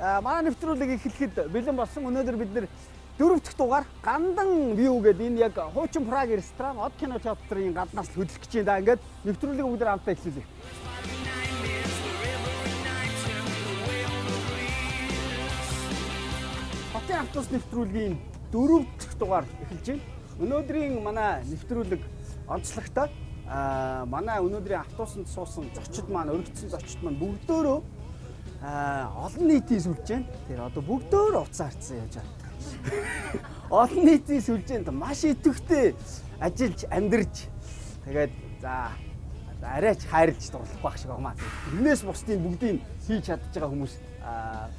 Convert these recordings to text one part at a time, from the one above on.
Манай нэвтрүүлгийг эхлэхэд бэлэн болсон. Өнөөдөр бид нэр 4 дахь дугаар Гандан View гэдэг энэ яг хуучин Праг ресторан Од кино театрын гаднаас л хөдлөх гэж байна. Ингээд нэвтрүүлгийг бүгд хамтдаа эхлүүлье. Хотын автобус нэвтрүүлгийн 4 дахь дугаар эхэлж байна. Өнөөдрийн манай нэвтрүүлэг онцлогтой. Манай өнөөдрийн автобусанд суусан зочид маань, өргөцсөн зочид маань бүгдөө олон нийтийн сүлжээнд тэр одоо бүгдөө уцаа харцсан яаж байна. Олон нийтийн сүлжээнд маш идэвхтэй ажиллаж амьдарч тэгээд за арайч хайрлж дурлах байх шиг байна. Тэрнээс бусдын бүгдийг хийж чадж байгаа хүмүүс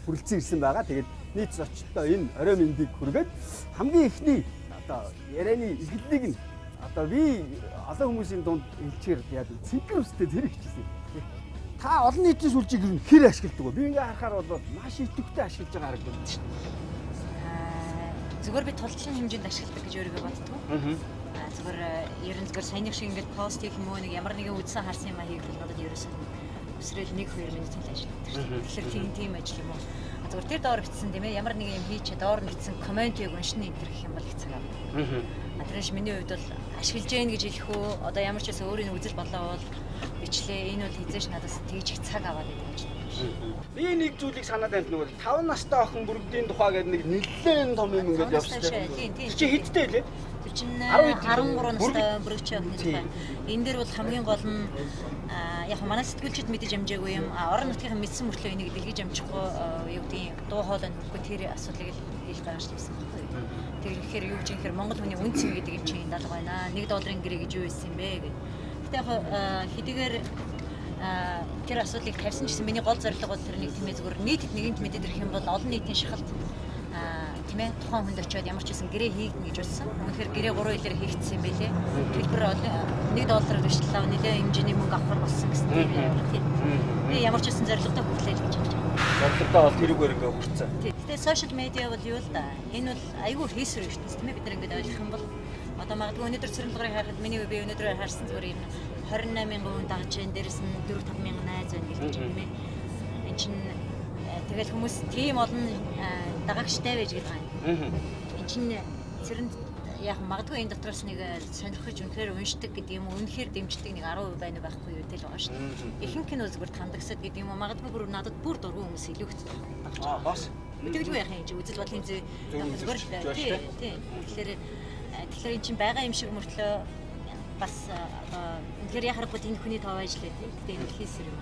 хүрэлцэн ирсэн байгаа. Тэгээд нийт зочдтой энэ орой мэндийг хүргээд хамгийн ихний одоо ярианы эхлэлийг нь одоо би олон хүмүүсийн дунд хэлчихээр яа цэнхэр үстэй тэр хичээсэн. Та олон нийтийн сүлжээг ер нь хэр ашигладаг вэ? Би ингээ харахаар бол маш идэвхтэй ашиглаж байгаа харагддаг шүү дээ. Зүгээр би тулчлан хэмжээнд ашигладаг гэж өөрийгөө боддог. Зүгээр ер нь зүгээр саяны шиг ингээд пост хийх юм уу нэг ямар нэгэн үдсэн харсан юм а хийх бол надад ерөөсөн өсрөл 1-2 минутын л ажилладаг. Тэгэхээр тийм ажил юм уу? Зүгээр тэр доор бичсэн тийм ээ ямар нэгэн юм хийчээ доор нь бичсэн комментийг уншны энэ гэх юм бол их цаг авна. Тэрш миний хувьд бол ашиглаж гэн гэж хэлэх үү одоо ямар ч байсан өөрийн үзэл бодлоо бол бичлээ энэ бол хизээш надаас тэгж их цаг аваад байдаг гэж байна. Би нэг зүйлийг санаад байна нөгөө 5 настай охин бүрдийн тухай гэдэг нэг нэлээд том юм ингээд явсан. Чи хэдтэй лээ? Тэр чинь 13 настай бүрэгчийн охины тухай. Энэ дээр бол хамгийн гол нь яг манай сэтгүүлчид мэдэж амжаагүй юм. Орон нутгийн мэдсэн мөртлөө энийг дэлгэж амжихгүй юу гэдгийг дуу хоолой нөхөхгүй тэр асуудлыг хэлж байгаа шүү дээ. Тэгэхээр юу гэж юм Монгол хүний үн цэн гэдэг юм чинь даалга байна. $1 гэрээ гэж юу байсан юм бэ гэдэг. Гэтэ яг хэдийгээр тэр асуудлыг тавьсан гэсэн миний гол зорилго бол тэр нэг тийм ээ зүгээр нийтэд нэгэнт мэдээд ирэх юм бол олон нийтийн шахалт тийм ээ тухайн хүнд очиод ямар ч байсан гэрээ хийгдэн гэж бодсон. Үнэхээр гэрээ 3 хэлээр хийгдсэн юм байлээ. Төлбөр $1 биш л нэлээд хэмжээний мөнгө авахар болсон гэсэн тийм ээ. Би ямар ч байсан зорилготой хөтлөе гэж бодож байна. Бодлогоо бол тэрүүгээр ингээ хүрцэн. Гэтэ сошиал медиа бол юу л да. Энэ бол айгүй хийсвэр шүү дээ. Тийм ээ бид нар ингээд ойлгох юм бол одоо магадгүй өнөөдөр цэрэн дугаарыг харахад миний би өнөөдөр харсан зүгээр юм 28,000 хүн дагаж чинь дээрэс нь 4-5,000 найз байна гэж юм ээ. Энд чинь тэгэл хүмүүс тийм олон дагагчтай байж гэдэг юм. Энд чинь цэрэнд яг магадгүй энэ дотроос нэг сонирхож үнэхээр уншдаг гэдэг юм уу үнэхээр дэмждэг нэг 10% байна байхгүй юу тэл байгаа шүү дээ. Ихэнх нь зүгээр тандагсад гэдэг юм уу магадгүй бүр надад бүр дургүй хүмүүс илүү их байна. Бас мэдээгүй яах юм чи үзэл бодлын зүй зүгээр тийм. Тэгэхээр эн чинь байгаа юм шиг мөртлөө бас үнэхээр яхахгүй энэ хүний тоо ажиллаа тийм. Гэтэ энэ хийсэр юм.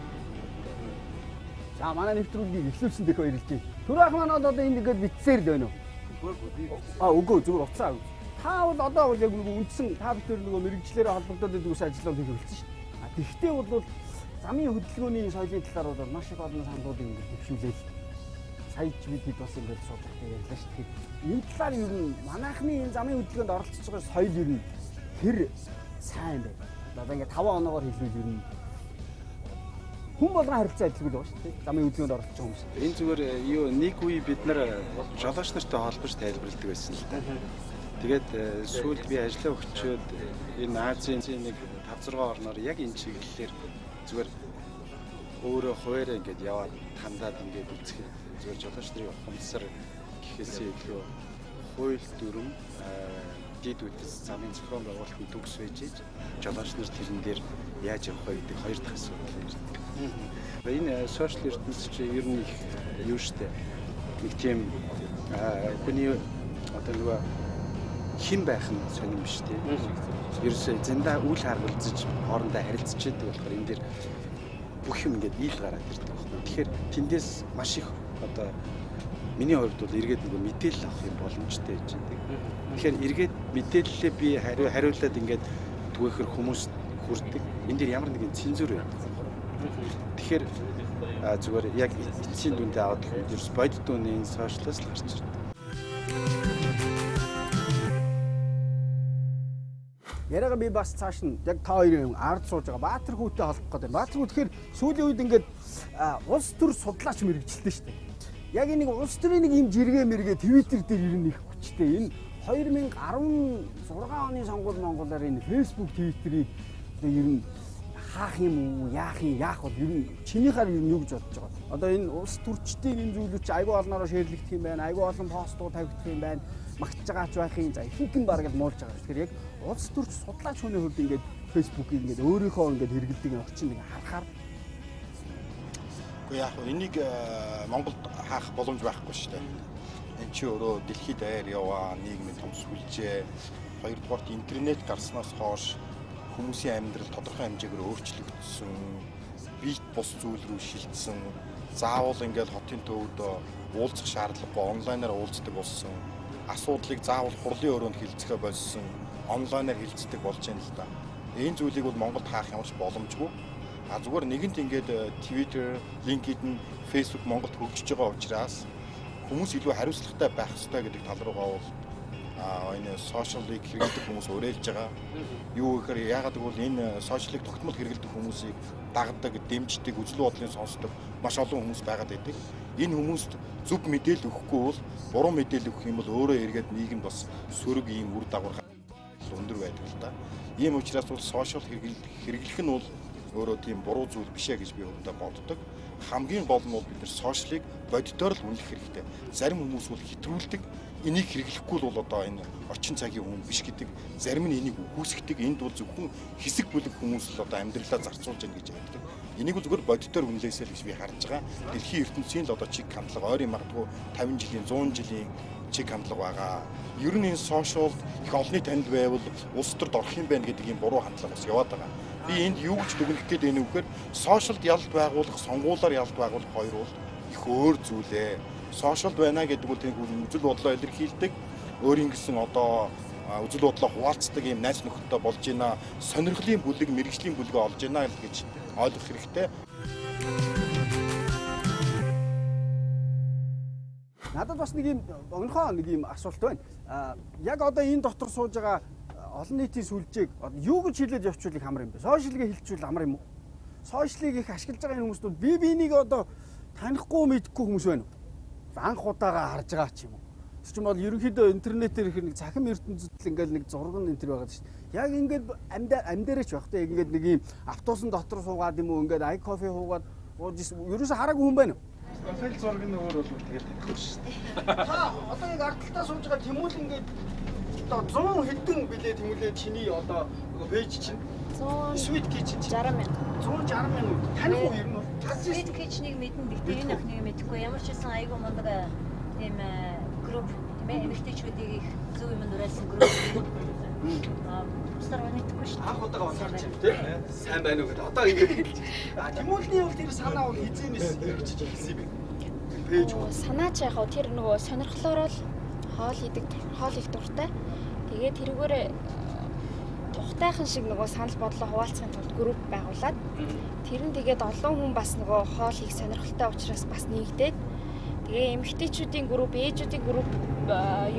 За манай нэвтрүүлгийг эхлүүлсэн дэх баярлж байна. Түрүү ах маань одоо энэ ингээд битсээр л байна уу? Үгүй зүгээр уцаа. Та бол одоо яг нөгөө үндсэн та бүхэн нөгөө мэрэгчлэрээ холбогдоод байдаг ус ажиллагаанд хөвлөсөн шүү дээ. Тэгвэл бол замын хөдөлгөөний соёлын талаар бол маш их олон саналуудыг ингээд төвшүүлээ. Саяч бид бас ингээд судлах ярьлаа шүү дээ. Энэ талаар ер нь манайхны энэ замын хөдөлгөөнд оролцож байгаа соёл ер нь тэр сайн байна. Одоо ингээд 5 оноогоор хэлбэл ер нь хүн болгон харилцаа адилгүй л байгаа шүү дээ. Замын хөдөлгөөнд оролцож байгаа хүмүүс. Энэ зүгээр юу нэг үе бид нар жолооч нартай холбож тайлбарладаг байсан л да. Тэгээд сүүлд би ажиллаа өгчөөд энэ Азийн нэг 5-6 орноор яг энэ чиглэлээр зүгээр өөрөө хуваараа ингээд яваад хандаад ингээд үзэх зүгээр жолооч нарын ухамсар гэхээсээ илүү хууль дүрм дид үдэс замын зохион байгуулалтын төгс байж жолооч нар тэрэн дээр яаж явах вэ гэдэг хоёр дахь асуудал ирдэг. Энэ сошиал ертөнцийн чинь ер нь их юу штэ нэг тийм хүний одоо нөгөө хэн байх нь сонирм биш тийм. Ерөөсөө зэндаа үл харгалзаж хоорондоо харилцаж байдаг болохоор энэ дэр бүх юм ингээд ийл гараад ирдэг байна. Тэгэхээр тэндээс маш их одоо миний хувьд бол эргээд нөгөө мэдээлэл авах юм боломжтой байж байгаа. Тэгэхээр эргээд мэдээлэлээ би хариулаад ингээд түгээхэр хүмүүс хүрдэг. Энэ дэр ямар нэгэн цензур байдаг. Тэгэхээр зүгээр яг эцсийн дүндээ аваад ерөөс бодит дууны энэ сошиалоос л гарч ирдэг. Яриагаа би бас цааш нь яг та хоёрын ард сууж байгаа Баатар хүүтэй холбох гэдэг. Баатар хүү тэгэхээр сүүлийн үед ингээд улс төр судлаач мэрэгчлээ шүү дээ. Яг энэ нэг улс төрийн нэг юм жиргээ мэргээ Twitter дээр ер нь их хүчтэй. Энэ 2016 оны сонгуул Монголоор энэ Facebook, Twitter-ийг одоо ер нь хаах юм уу, яах бол ер нь чинийхаар ер нь юу гэж бодож байгаа. Одоо энэ улс төрчдийн энэ зүйлүүд чи айгүй олноороо шеэрлэгдэх юм байна, айгүй олон постууд тавигдах юм байна, магтж байгаач байх юм. За ихэнх нь бараг л муулж байгаа. Тэгэхээр яг улс төрч судлаач хүний хувьд ингээд фэйсбүүкийг ингээд өөрийнхөө ингээд хэрэгэлдэг орчин нэг харахаар яг энийг Монголд хаах боломж байхгүй шүү дээ. Энд чи өөрөө дэлхийд даяар яваа, нийгмийн том сүлжээ, хоёрдугаарт интернет гарснаас хойш хүмүүсийн амьдрал тодорхой хэмжээгээр өөрчлөгдсөн, бит бус зүйл рүү шилжсэн, заавал ингээд хотын төвд уулзах шаардлагагүй онлайнаар уулздаг болсон, асуудлыг заавал хурлын өрөөнд хилцэхэ болсон, онлайнаар хилцдэг болж байна л да. Энэ зүйлийг бол Монголд хаах ямарч боломжгүй. Зүгээр нэгэнт ингээд Twitter, LinkedIn, Facebook Монголд хөгжиж байгаа учраас хүмүүс илүү хариуцлагатай байх хэрэгтэй гэдэг тал руугаа бол энэ сошиалыг хэрэглэдэг хүмүүс уриалж байгаа. Юу гэхээр яагаад гэвэл энэ сошиалыг тогтмол хэрэглэдэг хүмүүсийг дагдаг, дэмждэг, үзэл бодлын сонсдог маш олон хүмүүс байгаад байдаг. Энэ хүмүүст зөв мэдээлэл өгөхгүй бол буруу мэдээлэл өгөх юм бол өөрөө эргээд нийгэм бас сөрөг ийм үр дагавар өндөр байдаг л да. Ийм учраас бол сошиал хэрэглэх нь бол өөрөө тийм буруу зүйл биш ээ гэж би өөртөө боддог. Хамгийн гол нь бол бид нар сошиалыг бодитоор л үнэлэх хэрэгтэй. Зарим хүмүүс бол хэтрүүлдэг. Энийг хэрэглэхгүй бол одоо энэ орчин цагийн хүн биш гэдэг. Зарим нь энийг үгүйсгдэг. Энд бол зөвхөн хэсэг бүлэг хүмүүс л одоо амьдралаа зарцуулж байна гэж ярьдаг. Энийг бол зөвхөн бодитоор үнэлээсэй л гэж би харж байгаа. Дэлхийн ертөнцийн л одоо чиг хандлага ойрын магадгүй 50 жилийн 100 жилийн чиг хандлага байгаа. Ер нь энэ сошиалд их олонний танд байвал улс төрд орох юм байна гэдэг ийм буруу хандлага бас яваад байгаа. Би энд юу гэж дүгнэх гээд байна вэ гэхээр сошиалд ялалт байгуулах, сонгуулиар ялалт байгуулах хоёр бол их өөр зүйл ээ. Сошиалд байна гэдэг бол тийм үзэл бодлоо илэрхийлдэг, өөрийн гэсэн одоо үзэл бодлоо хуваалцдаг юм найз нөхөдтэй болж байна, сонирхлын бүлэг, мэрэгжлийн бүлгээ олж байна гэж ойлгох хэрэгтэй. Надад бас нэг юм огнохоо нэг юм асуулт байна. Яг одоо энэ дотор сууж байгаа олон нийтийн сүлжээг юу гэж хэлээд явуучвал их амар юм бэ? Сошиалыг хэлчихвэл амар юм уу? Сошиалыг их ашиглаж байгаа хүмүүстүүд би бинийг одоо танихгүй мэдхгүй хүмүүс байна уу? Анх удаага харж байгаа ч юм уу? Тэс чинь бол ерөнхийдөө интернетээр их нэг цахим ертөнцид ингээл нэг зурган энэ төр байгаа шүү дээ. Яг ингээд амьдаарч байх та яг ингээд нэг юм автобусын дотор суугаад юм уу ингээд ай кофе хуугаад ерөөсө хараагүй хүн байна уу? Профиль зураг нь өөр бол тэгээд танихгүй шүү дээ. Та одоо яг ардталтаа сууж байгаа тэмүүл ингээд одоо 100 хэдэн билээ тэмүүлээ чиний одоо пэйж чинь 100 Sweet Kitchen 60 мянга. 160 мянга. Таних уу ер нь бол Sweet Kitchen-ыг мэднэ. Гэхдээ энэ охиныг мэдэхгүй. Ямар ч байсан айгүй мундаг тийм групп тийм ээ эмэгтэйчүүдийг их зөв юм уриалсан групп. Бусдаар мэдхгүй шүү дээ. Анх удаага болооч тийм сайн байна уу гэдэг. Одоо ингээд тэмүүлний бол тэр санаа бол хизээнээс хэрэгжиж хэлсэн юм бэ. Пэйж санаач яг тэр нөгөө сонирхлоор л хоол их дуртай. Тэгээд тэрүүгээр тухтайхан шиг нөгөө санал бодлоо хуваалцахын тулд групп байгуулад тэр нь тэгээд олон хүн бас нөгөө хоол их сонирхолтой учраас бас нэгдээд тэгээ эмэгтэйчүүдийн групп, ээжүүдийн групп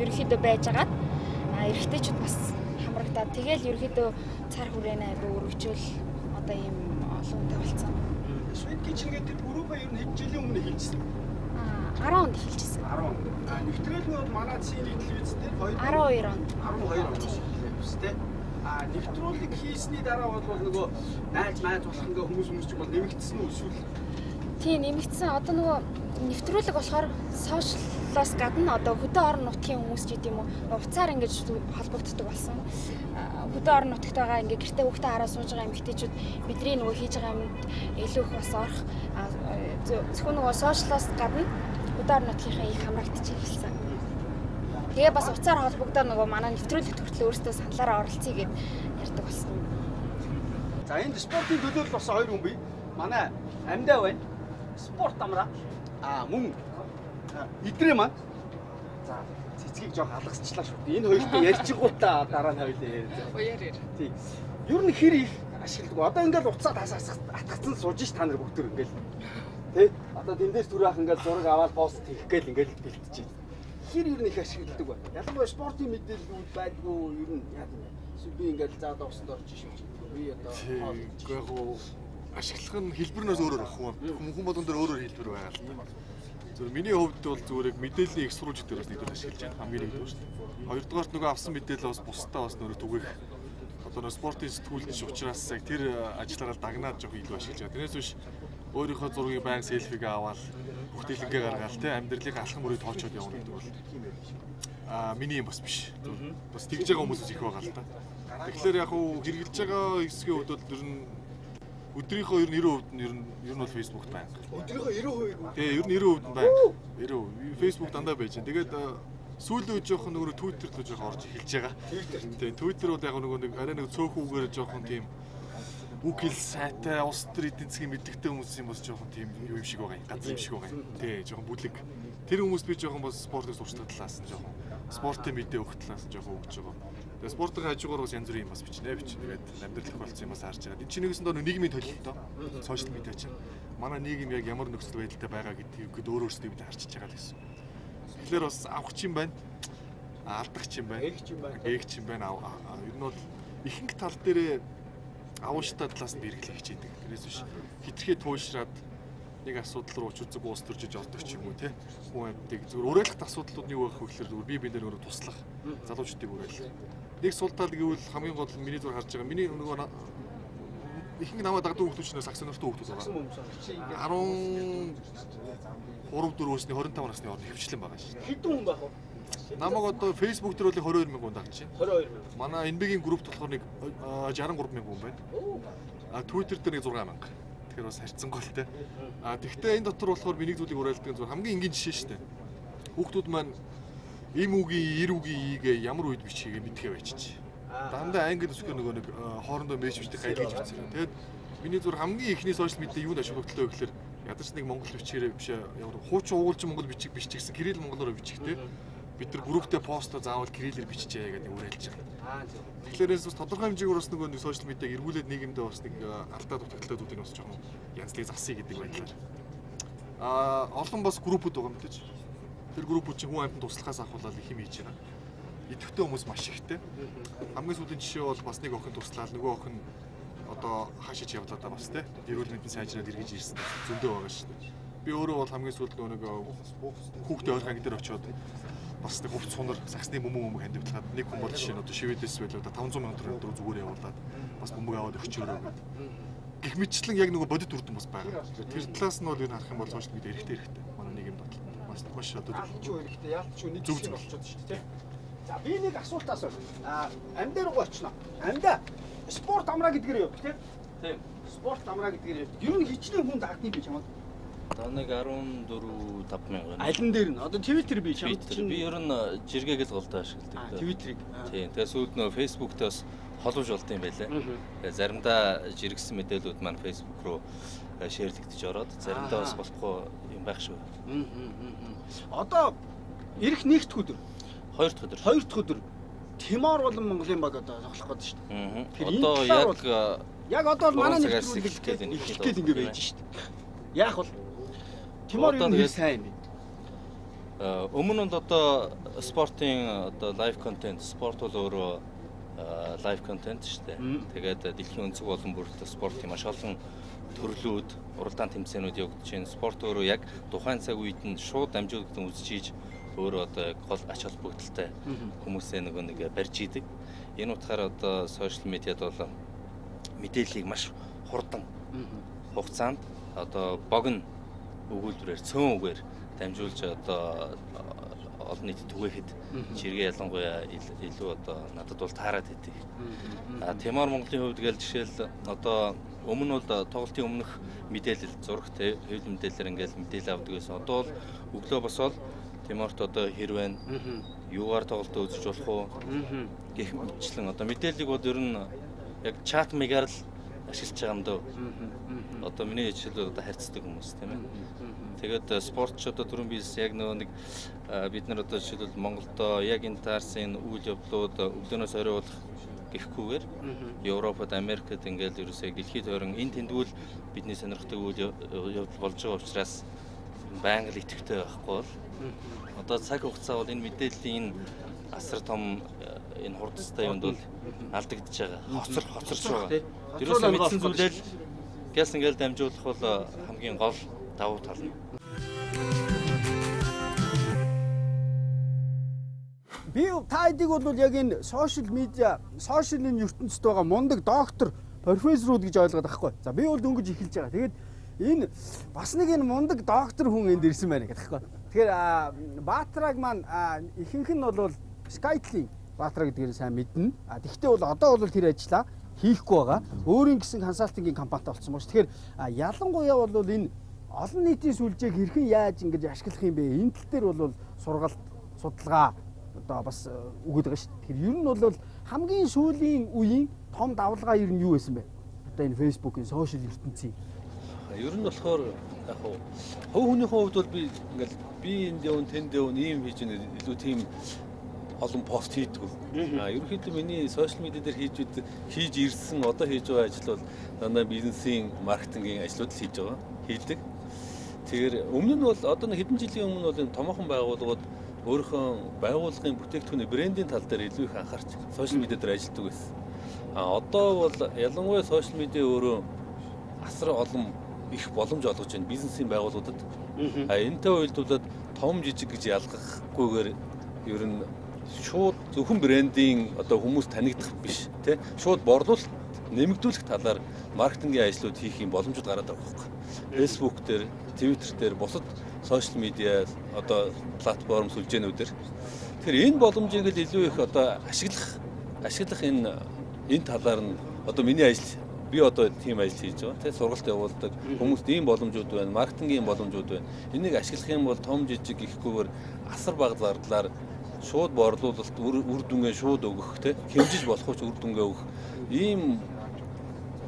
ерөнхийдөө байж агаад эрэгтэйчүүд бас хамрагдаад тэгэл ерөнхийдөө цар хүрээнэ айгу өргөжөөл одоо ийм олон хүнтэй болцсон. Sweet Kitchen гэдэг группаа ер нь хэд жилийн өмнө хэлжсэн. 10 онд хэлжсэн. 10 онд. Нэвтрэл нь бол манай цэний телевизтэй 12 онд. 12 онд хэлжсэн. Нэвтрүүлэг хийсний дараа бол нөгөө найз болох ингээ хүмүүс ч бол нэмэгдсэн үү эсвэл тийм нэмэгдсэн. Одоо нөгөө нэвтрүүлэг болохоор сошиалоос гадна одоо хөдөө орон нутгийн хүмүүс ч гэдэм үү уцаар ингэж холбогддог болсон. Хөдөө орон нутагт байгаа ингээ гэртээ хүүхдээ хараа сууж байгаа эмэгтэйчүүд бидний нөгөө хийж байгаа юмд илүү их бас орох зөвхөн нөгөө сошиалоос гадна хөдөө орон нутгийнхаа их хамрагдчих хэлсэн. Тэгээ бас уцаар холбогдоод нөгөө манай нэвтрүүлэгт хүртэл өөрсдөө саналаараа оролцъё гэд ярьдаг болсон. За энд спортын төлөөлөл бас хоёр хүн бий. Манай амьдаа байна. Спорт амраа. Мөн идрээ маань. За цэцгийг жоох алгасчлаа шүү. Энэ хоёртой ярьж гутаа дараа нь хоёлаа яриа. Тий. Ер нь хэр их ашигладаг. Одоо ингээл уцаад атгацсан сууж ш та нар бүгд төр ингээл. Тэ? Одоо тэндээс түрээх ингээл зураг аваад пост хийх гээл ингээл бэлтжиж. Хэр ер нь их ашигладаг байна. Ялангуяа спортын мэдээлэлүүд байдгүй ер нь яа гэв. Би ингээл заад усанд орж шүү. Би одоо хоол ашиглах нь хэлбэрнээс өөрөөр ахгүй. Хүн болгон дээр өөрөөр хэлбэр байгаа л. Зөв миний хувьд бол зүгээр яг мэдээллийн их сурвалж дээр бас нэгдүгээр ашиглаж байна. Хамгийн нэгдүгээр шүү дээ. Хоёрдугаарт нөгөө авсан мэдээлэл бас бусдаа бас нөрө түгээх одоо спортын сэтгүүлч учраас яг тэр ажлаараа дагнаад жоох илүү ашиглаж байгаа. Тэрнээс биш өөрийнхөө зургийг баян селфиг аваад бүхтэлэнгээ гаргаад те амьдралын алхам мөрөд тоочод явна гэдэг бол миний юм бас биш. Бас тэгж байгаа хүмүүс их байгаа л да. Тэгэхээр яг хуу хэрэгжилж байгаа хэсгийн хувьд бол ер нь өдрийнхөө 90% нь ер нь бол Facebook-т байна. Өдрийнхөө 90%? Тий, ер нь 90% нь байна. 90%. Facebook дандаа байж байна. Тэгээд сүүлийн үед жоохон нөгөө Twitter руу жоохон орж эхэлж байгаа. Тий, Twitter бол яг нөгөө нэг арай нэг цөөхүүгээр жоохон тийм үгэл сайтай, улс төр эдийн засгийн мэддэгтэй хүмүүс юм бас жоохон тийм юм шиг байгаа юм. Газар юм шиг байгаа юм. Тий, жоохон бүлэг. Тэр хүмүүст би жоохон бас спортын сурчлага талаас нь жоохон спортын мэдээ өгөх талаас нь жоохон өгч байгаа. Тэгээ спортын хажуугаар бас янз бүрийн юм бас бичнэ. Тэгээд амьдрал болсон юм бас харж байгаа. Энд чинь нэгээс нь нийгмийн төлөлтөө сошиал медиа чинь манай нийгэм яг ямар нөхцөл байдалтай байгаа гэдгийг өөр өөрсдөө бид харчиж байгаа л гэсэн. Тэгэхээр бас авах ч юм байна. Алдах ч юм байна. Ээг ч юм байна. Ер нь бол ихэнх тал дээр авууштай талаас нь бэргэлэх хичээдэг. Тэрээс биш хитрхээ туушраад нэг асуудал руу ч үзэг уус төржиж ордог ч юм уу те. Хүн амьтыг зүгээр уриалгах асуудлууд нь юу байх вэ гэхээр зүгээр би биенээр өөрөө туслах залуучдыг уриал. Нэг сул тал гэвэл хамгийн гол нь миний зүгээр харж байгаа. Миний нөгөө ихэнх намайг дагдаг хүүхдүүчнээс агс нөртөө хүүхдүүд байгаа. 13-4 насны 25 насны хооронд хөвчлэн байгаа шүү. Хэдэн хүн байх вэ? Намайг одоо Facebook дээр бол 22,000 хүн дагж байна. 22,000. Манай NB-ийн группт болохоор нэг 63,000 хүн байна. Twitter дээр нэг 6,000. Тэгэхээр бас харьцангуй л те. Тэгвэл энэ дотор болохоор би нэг зүйлийг уриалдаг зүгээр хамгийн энгийн жишээ шүү дээ. Хүүхдүүд маань им үгийн, ир үгийн ийгээ ямар үед бичигээ мэдхээ байчих. Дандаа англи өсгөр нөгөө нэг хоорондоо мессеж бичдэг гайлгаж бичсэн. Тэгээд миний зүгээр хамгийн ихний сошиал медиа юунд ашиглагдталаа вэ гэхээр ядаж нэг монгол бичгээрээ биш ямар хуучин уулчин монгол биччихсэн кирилл монголоор бичихтэй. Бид нар групптэй постоо заавал кириллээр биччихээ гэдэг уриалж байгаа. Тэгэхээр бас тодорхой хэмжээгээр бас нөгөө сошиал медиаг эргүүлээд нийгэмдээ бас нэг алдаа дутагдaltaдуудыг бас жоохон янзлыг засъя гэдэг байдлаар. Олон бас группүүд байгаа мэдээж. Тэр группүүд чинь хүн амьтанд туслахаас ахуулаад их юм хийж байгаа. Идэвхтэй хүмүүс маш ихтэй. Хамгийн сүүлийн жишээ бол бас нэг охин туслаад нөгөө охин одоо хаашиж явлаа да бас тий. Эрүүл мэндийн сайжраад эргэж ирсэн зөндөө байгаа шүү дээ. Би өөрөө бол хамгийн сүүлд нэг хүүхдээ ойрхон анги дээр очиод бас нэг хувц сунар саксны бөмбөг хандивтлаад нэг хүн бол жишээ нь одоо Шведээс байлаа 500 сая төгрөг зүгээр явуулаад бас бөмбөг аваад өгчөөрөө гэдэг. Гэх мэтчлэн яг нөгөө бодит үрдэн бас байгаа. Тэр талаас нь бол энэ харах юм бол сошиал медиа хэрэгтэй. Манай нийгэмд маш одоо хэрэгтэй. Яалт ч нэг зүйл болчиход шүү дээ. За би нэг асуулт асуув. Амьд руу очно. Амьда спорт амраа гэдгээр явдаг тийм. Спорт амраа гэдгээр явдаг. Ер нь хичнээн хүн дагдсан би чамд. Одоо нэг 14-5 мянган. Алин дээр нь одоо Twitter би чамд чинь би ер нь жиргээгээл голдоо ашигладаг. Twitter-ийг. Тийм. Тэгээ сүүлд нөө Facebook-т бас холбож болд юм байлаа. Тэгээ заримдаа жиргсэн мэдээлүүд маань Facebook руу шеэрлэгдэж ороод заримдаа бас болохгүй юм байх шүү. Одоо ирэх нэгд өдөр. Хоёр дахь өдөр. Хоёр дахь өдөр. Тимор болон Монголын баг одоо тоглох гээд шүү дээ. Одоо яг одоо манай нэвтрүүлэг эхлэхэд ингэ байж шүү дээ. Яах вэ? Тимор юу нэг сайн юм бэ? Өмнө нь одоо спортын одоо лайв контент, спорт бол өөрөө лайв контент шүү дээ. Тэгээд дэлхийн өнцөг болон бүрт спортын маш олон төрлүүд, уралдаан тэмцээнүүд явагдаж байна. Спорт өөрөө яг тухайн цаг үед нь шууд дамжуулагдсан үзчихийж өөрөө одоо гол ач холбогдолтой хүмүүсээ нэг барьж идэг. Энэ утгаараа одоо сошиал медиад бол мэдээллийг маш хурдан хугацаанд одоо богино өгүүлбэрээр цөөн үгээр дамжуулж одоо олон нийтэд түгээхэд жиргээ ялангуяа илүү одоо надад бол таарад идэв. Тимор Монголын хувьд гээл жишээл одоо өмнө бол тоглолтын өмнөх мэдээлэл зурагт хэвлэл мэдээлэлээр ингээл мэдээлэл авдаг гэсэн. Одоо бол өглөө босоод Тиморт одоо хэр байна? Юугаар тоглолтоо үзэж болох уу? Гэх мэтчлэн одоо мэдээллийг бол ер нь яг чат мегаар л ашиглаж байгаа юм дөө. Одоо миний хичээлүүд одоо харьцдаг хүмүүс тийм ээ. Тэгээд спортч одоо түрүүн бис яг нэг бид нар одоо жишээлбэл Монголдо яг энэ таарсан үйл явдлууд өглөөнөөс орой болох гэхгүйгээр Европод, Америкт ингээл ерөөсөө дэлхийд хорин энэ тэндгүүл бидний сонирхдаг үйл явдал болж байгаа учраас байнга л идэвхтэй байхгүй бол одоо цаг хугацаа бол энэ мэдээллийн асар том энэ хурдтай юмд бол алдагдж байгаа. Хоцорч байгаа. Ерөөсөө мэдсэн зүйлэл гялс ингээл дамжуулах бол хамгийн гол давуу тал нь. Би та эдийг бол яг энэ сошиал медиа, сошиалын ертөнцид байгаа мундаг доктор, профессорууд гэж ойлгоод байхгүй. За би бол дөнгөж эхэлж байгаа. Тэгээд энэ бас нэг энэ мундаг доктор хүн энд ирсэн байна гэхгүй. Тэгэхээр Баатраг маань ихэнх нь бол Skytel Баатраг гэдгээр сайн мэднэ. Тэгвэл бол одоо бол тэр ажлаа хийхгүй байгаа. Өөрийн гэсэн консалтингийн компанитай болсон байна. Тэгэхээр ялангуяа бол энэ олон нийтийн сүлжээг хэрхэн яаж ингэж ашиглах юм бэ? Энэ тал дээр бол сургалт, судалгаа одоо бас өгöd байгаа шүү дээ. Тэгэхээр ер нь бол хамгийн сүүлийн үеийн том давлгаа ер нь юу байсан бэ? Одоо энэ Facebook-ийн сошиал ертөнцийн. Ер нь болохоор яг хов хүнийхээ хувьд бол би ингээл би энд явна, тэнд явна, ийм хийж байгаа илүү тийм олон пост хийдэггүй. Ерөнхийдөө миний сошиал медиа дээр хийж ирсэн, одоо хийж байгаа ажил бол дандаа бизнесийн маркетингийн ажлууд л хийж байгаа. Хийдэг. Тэгэхээр өмнө нь бол одоо хэдэн жилийн өмнө бол энэ томоохон байгууллагууд өөрийнхөө байгууллагын бүтээгдэхүүний брендийн тал дээр илүү их анхаарч сошиал медиа дээр ажилладаг байсан. Одоо бол ялангуяа сошиал медиа өөрөө асар олон их боломж олгож байна бизнесийн байгууллагуудад. Энэтэй уялдуулаад том жижиг гэж ялгахгүйгээр ер нь шууд зөвхөн брендийн одоо хүмүүс танигдах биш тий шууд борлуулалт нэмэгдүүлэх талаар маркетингийн ажлууд хийх юм боломжууд гараад байгаа байхгүй. Facebook дээр, Twitter дээр, бусад сошиал медиа одоо платформ сүлжээнүүдээр. Тэгэхээр энэ боломжийг л илүү их одоо ашиглах энэ талаар нь одоо миний ажил би одоо тийм ажил хийж байгаа. Тэ сургалт явуулдаг хүмүүст ийм боломжууд байна, маркетингийн боломжууд байна. Энийг ашиглах юм бол том жижиг ихгүйгээр асар бага зардлаар шууд борлуулалт үр дүнгээ шууд өгөх тэ хэмжиж болох ч үр дүнгээ өгөх ийм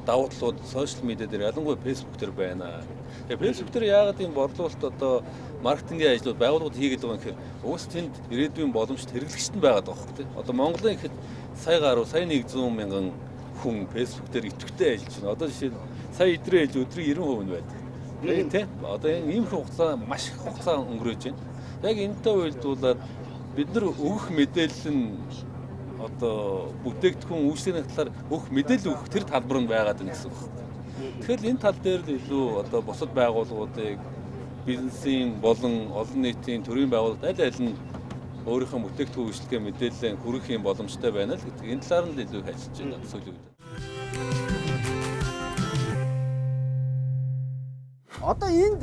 давуу талууд сошиал медиа дээр ялангуяа Facebook дээр байна. Тэгээ Facebook дээр яагаад ийм борлуулалт одоо маркетингийн ажлууд байгууллагууд хийгээд байгаа юм гэхээр уус тэнд ирээдүйн боломжтой хэрэглэгчт нь байгаад байгаа хэрэг. Одоо Монголын ихэд сая 100 мянган хүн Facebook дээр идэвхтэй ажиллаж байна. Одоо жишээ нь сая идрээ ээж өдрийн 90% нь байдаг. Тэгээ тийм одоо ийм хугацаа маш их хугацаа өнгөрөөж байна. Яг энэтэй уялдуулаад бид нар өгөх мэдээлэл нь одоо бүтээгдэхүүн үйлчлэгийн талаар өгөх мэдээлэл өгөх тэр талбар нь байгаад байна гэсэн үг. Тэгэхээр энэ тал дээр л илүү одоо бусад байгууллагуудыг бизнесийн болон олон нийтийн төрийн байгууллагууд аль нь өөрийнхөө бүтээгдэхүүн үйлчлэгээ мэдээлэл хүргэх юм боломжтой байна л гэдэг. Энэ талаар нь л илүү ажиллаж байна сүүлийн үед. Одоо энд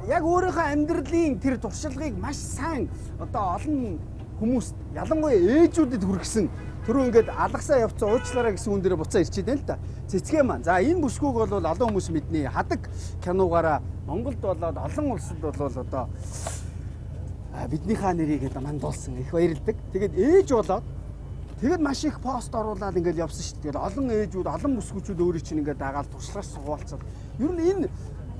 яг өөрийнхөө амьдралын тэр туршлагыг маш сайн одоо олон хүмүүст ялангуяа ээжүүдэд хүргэсэн түрүү ингээд алгасаа явцсан уучлаарай гэсэн хүн дээр буцаа ирчээд байна л да. Цэцгээ маань. За энэ бүсгүйг бол олон хүмүүс мэднэ. Хадаг киногаараа Монголд болоод олон улсад бол одоо биднийхээ нэрийг мандуулсан их баярлдаг. Тэгээд ээж болоод тэгээд маш их пост оруулаад ингээд явсан шүү дээ. Тэгээд олон ээжүүд, олон бүсгүйчүүд өөрийн чинь ингээд дагаал туршлагаас суулцаад. Ер нь энэ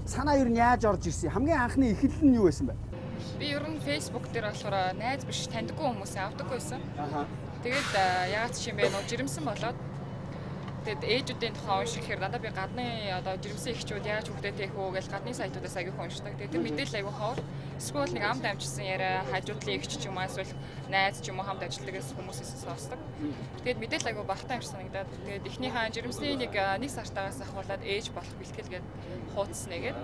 санаа ер нь яаж орж ирсэн? Хамгийн анхны эхлэл нь юу байсан бэ? Би ер нь Facebook дээр болохоор найз биш таньдаггүй хүмүүсээ авдаггүй байсан. Тэгээд яагаад ч юм бэ нөө жирэмсэн болоод тэгээд ээжүүдийн тухай уншихээр дандаа би гадны одоо жирэмсэн эхчүүд яаж хүүхдэд тех үү гэж гадны сайтуудаас аягүй уншдаг. Тэгээд тэр мэдээлэл аягүй ховор. Эсвэл нэг амд амжсан яриа хажуудлын эхч ч юм уу эсвэл найз ч юм уу хамт ажилладаг хүмүүсээс сонсдог. Тэгээд мэдээлэл аягүй багтаа амжсан санагдаад тэгээд эхнийхээ жирэмсний нэг сартаагаас ахуулаад ээж болох бэлтгэл гээд хуудсан нэгээд